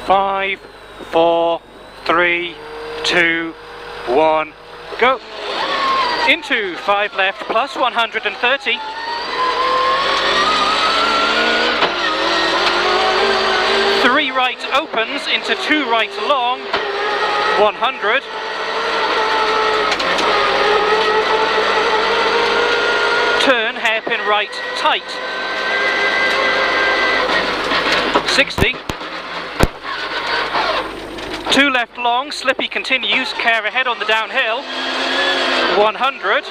5, 4, 3, 2, 1, go. Into 5 left plus 130. Three right opens into 2 right long, 100. Turn hairpin right tight, 60. 2 left long, slippy continues, care ahead on the downhill, 100.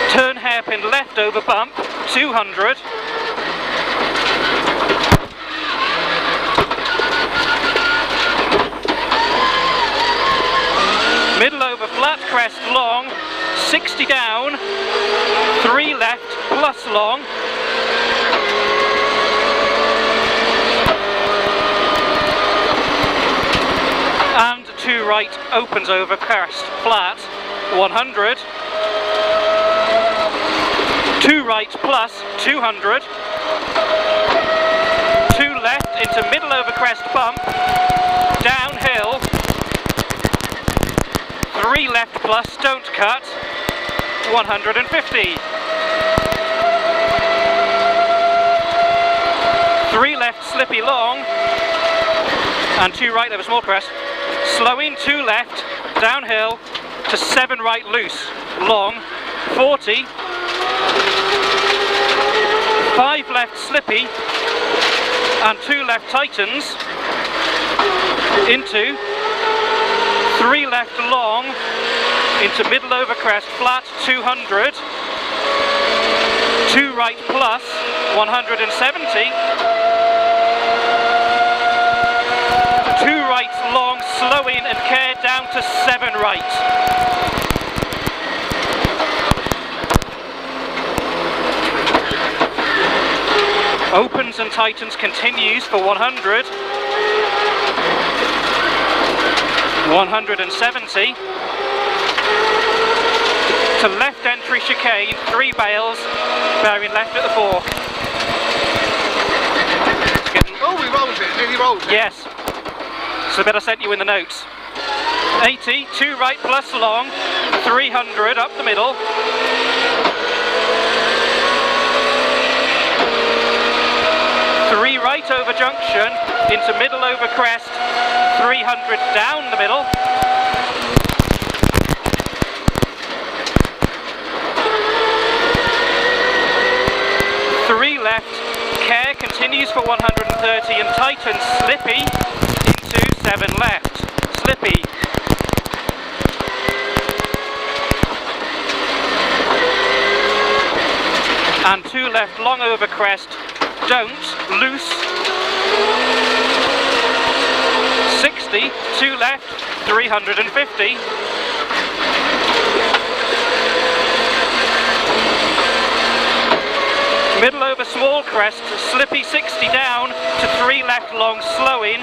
Turn hairpin left over bump, 200. Middle over flat crest long, 60 down, 3 left plus long. And 2 right opens over crest flat, 100. 2 right plus 200. 2 left into middle over crest bump, downhill. 3 left plus don't cut, 150. 3 left slippy long, and 2 right over small crest. Slow in 2 left, downhill to 7 right loose, long, 40. 5 left slippy, and 2 left tightens, into 3 left long, into middle over crest, flat, 200. 2 right plus, 170. 2 right long, slow in and care down to 7 right. Opens and tightens continues for 100. 170. To left entry chicane, 3 bales, bearing left at the 4. Oh, we rolled it, nearly rolled it. Yes. So I better sent you in the notes. 80, 2 right plus long, 300 up the middle. 3 right over junction, into middle over crest, 300 down the middle. 3 left, care continues for 130 and tightens slippy into 7 left, slippy. And 2 left long over crest, don't, loose. 60, 2 left, 350. Middle over small crest, slippy 60 down to 3 left long, slow in.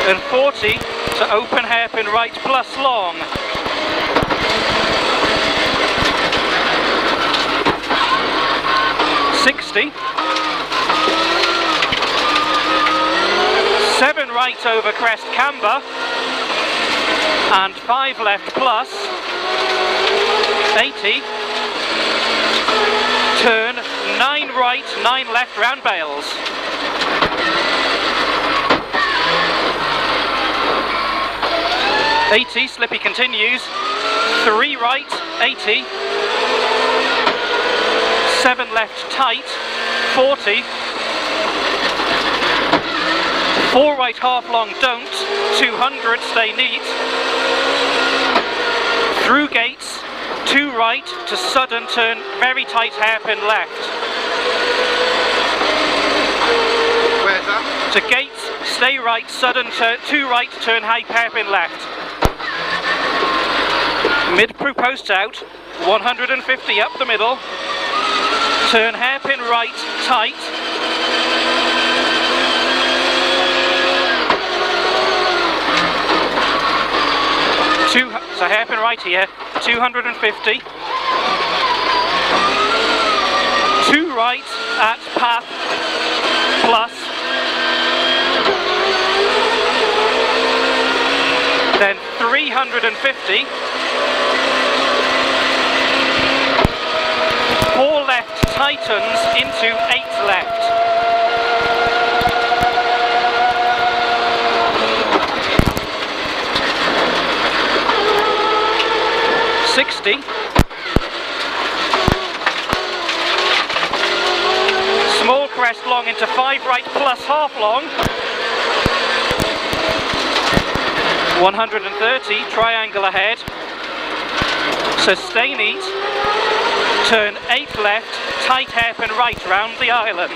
And 40 to open hairpin right plus long. 60. 7 right over crest camber. And 5 left plus. 80. Turn 9 right, 9 left round bales. 80, slippy continues, 3 right, 80, 7 left tight, 40, 4 right half long don't, 200, stay neat, through gates, 2 right to sudden turn, very tight hairpin left. Where's that? To gates, stay right, sudden turn, 2 right turn hairpin left. Mid-pro post out, 150 up the middle, turn hairpin right, tight, So hairpin right here, 250. 2 right at path plus. Then 350. 4 left tightens into 8 left. .60. Small crest long into 5 right plus half long. 130, triangle ahead. Sustain it. Turn 8 left, tight hairpin right round the island.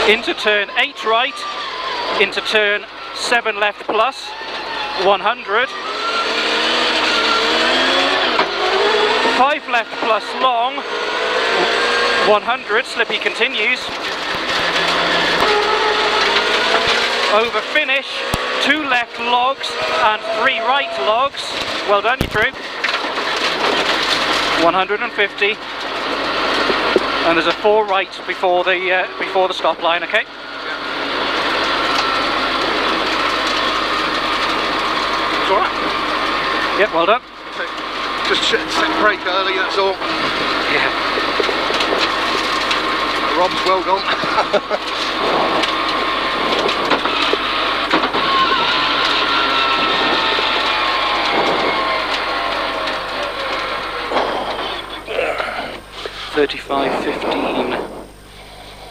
Into turn 8 right, into turn 7 left plus, 100. 5 left plus long, 100, slippy continues. Over finish, 2 left logs and 3 right logs. Well done, you're through. 150. And there's a 4 right before the stop line, okay? It's alright. Yep, well done. Just set brake early, that's all. Yeah. Rob's well gone. $35.15.